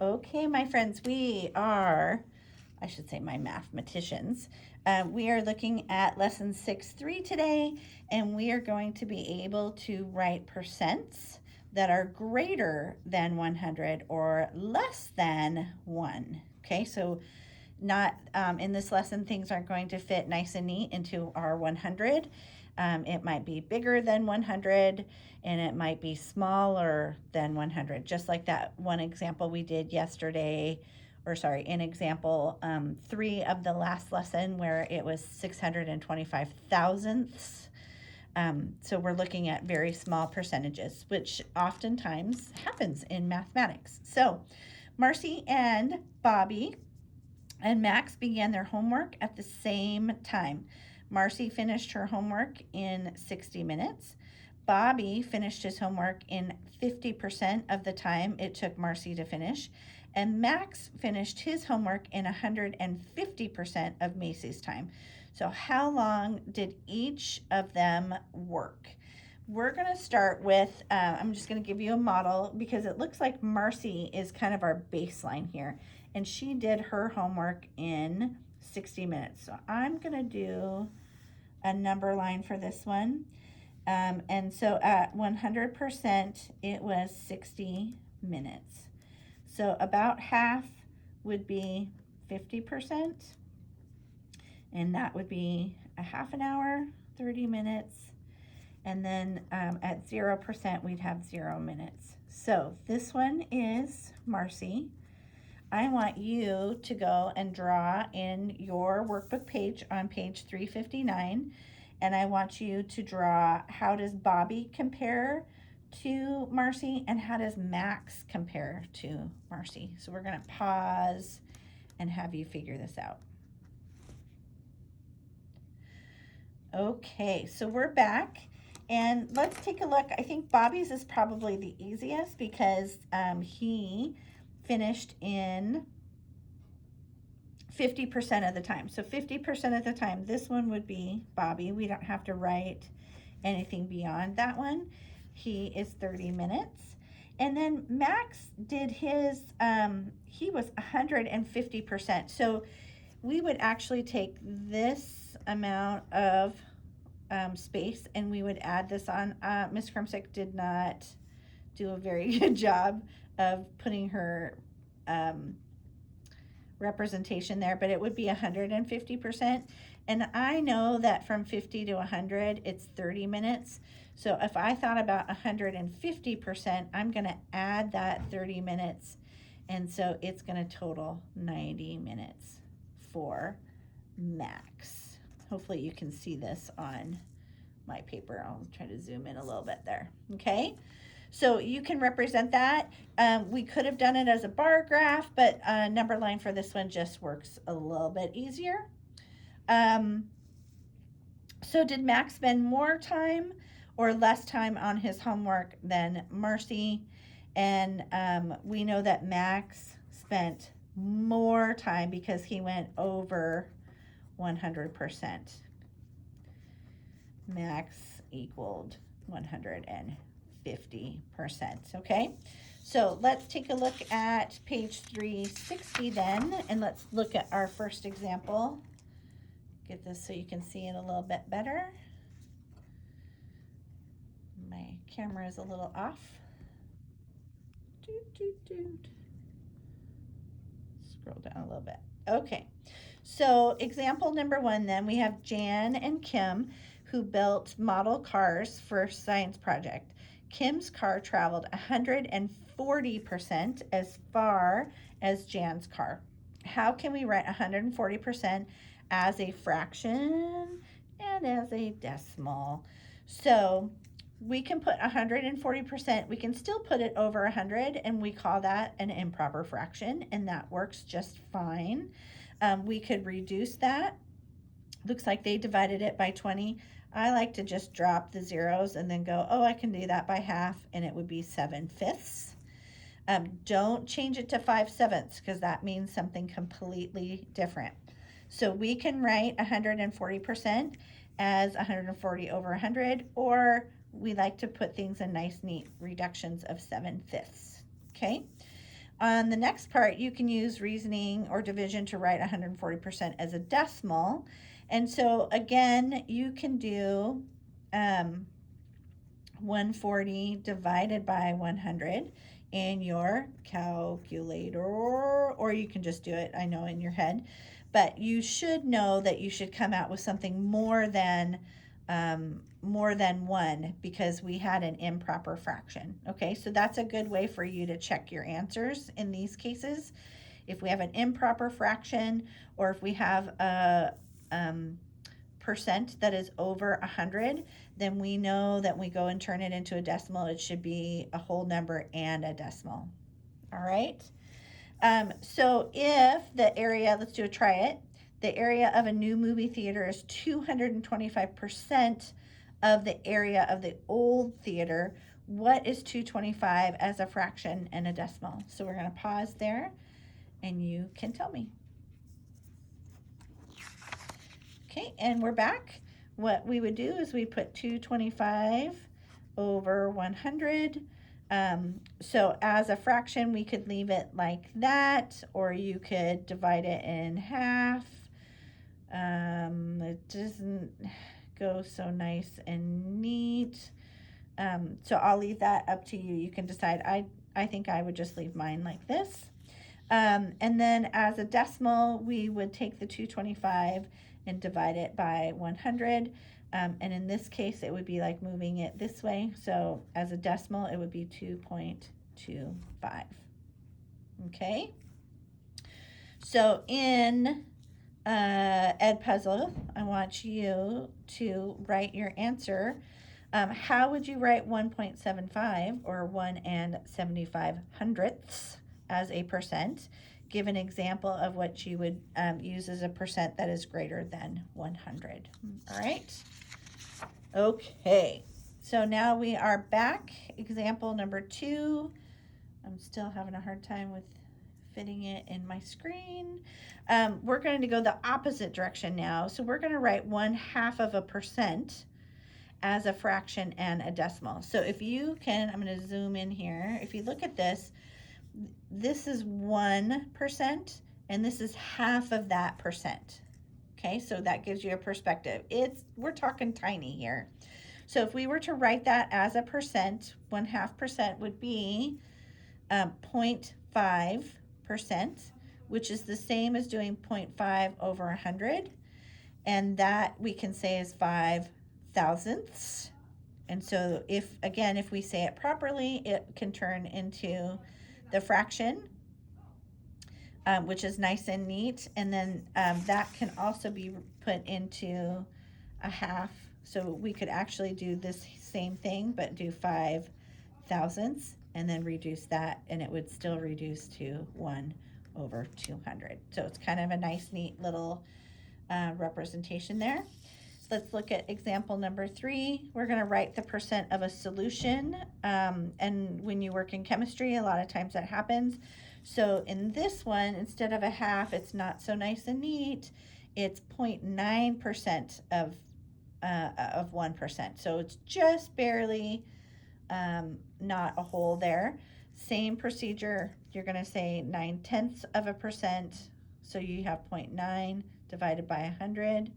Okay, my friends, I should say my mathematicians, we are looking at lesson 6.3 today, and we are going to be able to write percents that are greater than 100 or less than 1. Okay, so not in this lesson, things aren't going to fit nice and neat into our 100. It might be bigger than 100 and it might be smaller than 100, just like that one example we did yesterday, or sorry, in example 3 of the last lesson where it was 625 thousandths. So we're looking at very small percentages, which oftentimes happens in mathematics. So Marcy and Bobby and Max began their homework at the same time. Marcy finished her homework in 60 minutes. Bobby finished his homework in 50% of the time it took Marcy to finish. And Max finished his homework in 150% of Macy's time. So, how long did each of them work? We're going to start with, I'm just going to give you a model because it looks like Marcy is kind of our baseline here. And she did her homework in 60 minutes. So I'm going to do a number line for this one. And so at 100%, it was 60 minutes. So about half would be 50%. And that would be a half an hour, 30 minutes. And then at 0%, we'd have 0 minutes. So this one is Marcy. I want you to go and draw in your workbook page on page 359. And I want you to draw how does Bobby compare to Marcy and how does Max compare to Marcy. So we're going to pause and have you figure this out. Okay, so we're back. And let's take a look. I think Bobby's is probably the easiest because he finished in 50% of the time. So 50% of the time, this one would be Bobby. We don't have to write anything beyond that one. He is 30 minutes. And then Max did his, he was 150%. So we would actually take this amount of space and we would add this on. Miss Krumsick did not do a very good job of putting her representation there, but it would be 150%. And I know that from 50 to 100, it's 30 minutes. So if I thought about 150%, I'm going to add that 30 minutes. And so it's going to total 90 minutes for Max. Hopefully you can see this on my paper. I'll try to zoom in a little bit there. Okay. So you can represent that. We could have done it as a bar graph, but a number line for this one just works a little bit easier. So did Max spend more time or less time on his homework than Marcy? And we know that Max spent more time because he went over 100%. Max equaled 150%. Okay, so let's take a look at page 360 then, and let's look at our first example. Get this so you can see it a little bit better. My camera is a little off. Scroll down a little bit. Okay, so example number 1 then, we have Jan and Kim who built model cars for a science project. Kim's car traveled 140% as far as Jan's car. How can we write 140% as a fraction and as a decimal? So we can put 140%, we can still put it over 100, and we call that an improper fraction, and that works just fine. We could reduce that. Looks like they divided it by 20. I like to just drop the zeros and then go, oh, I can do that by half, and it would be 7/5. Don't change it to 5/7 because that means something completely different. So we can write 140% as 140 over 100, or we like to put things in nice, neat reductions of 7/5. Okay. On the next part, you can use reasoning or division to write 140% as a decimal. And so again, you can do 140 divided by 100 in your calculator, or you can just do it, I know, in your head. But you should know that you should come out with something more than 1, because we had an improper fraction. Okay, so that's a good way for you to check your answers in these cases. If we have an improper fraction, or if we have a percent that is over 100, then we know that we go and turn it into a decimal. It should be a whole number and a decimal. All right. So if the area, let's do a try it. The area of a new movie theater is 225% of the area of the old theater. What is 225 as a fraction and a decimal? So we're going to pause there and you can tell me. Okay, and we're back. What we would do is we put 225 over 100. So as a fraction, we could leave it like that, or you could divide it in half. It doesn't go so nice and neat. So I'll leave that up to you. You can decide. I think I would just leave mine like this. And then as a decimal, we would take the 225 and divide it by 100. And in this case, it would be like moving it this way. So as a decimal, it would be 2.25. Okay. So in Edpuzzle, I want you to write your answer. How would you write 1.75 or 1/75 as a percent? Give an example of what you would use as a percent that is greater than 100. All right. Okay. So now we are back. Example number 2. I'm still having a hard time with fitting it in my screen. We're going to go the opposite direction now. So we're going to write 1/2% as a fraction and a decimal. So if you can, I'm going to zoom in here. If you look at this, this is 1% and this is half of that percent. Okay, so that gives you a perspective. We're talking tiny here. So if we were to write that as a percent, 1/2% would be 0.5%, which is the same as doing 0.5 over 100. And that we can say is 5 thousandths. And so if we say it properly, it can turn into the fraction, which is nice and neat. And then that can also be put into a half. So we could actually do this same thing, but do 5 thousandths and then reduce that, and it would still reduce to 1/200. So it's kind of a nice, neat little representation there. Let's look at example number 3. We're going to write the percent of a solution. And when you work in chemistry, a lot of times that happens. So in this one, instead of a half, it's not so nice and neat. It's 0.9% of 1%. So it's just barely not a whole there. Same procedure. You're going to say 0.9%. So you have 0.9 divided by 100.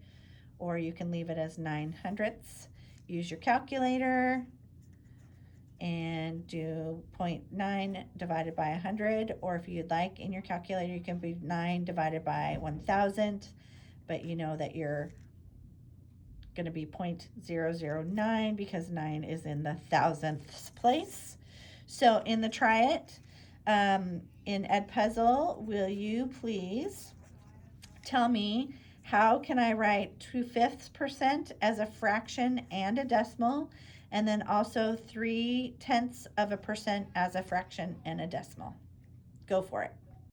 Or you can leave it as 9/100ths. Use your calculator and do 0.9 divided by 100, or if you'd like in your calculator, you can be 9 divided by 1,000, but you know that you're going to be 0.009 because 9 is in the thousandths place. So in the try it, in Edpuzzle, will you please tell me, how can I write 2/5% as a fraction and a decimal, and then also 0.3% as a fraction and a decimal? Go for it.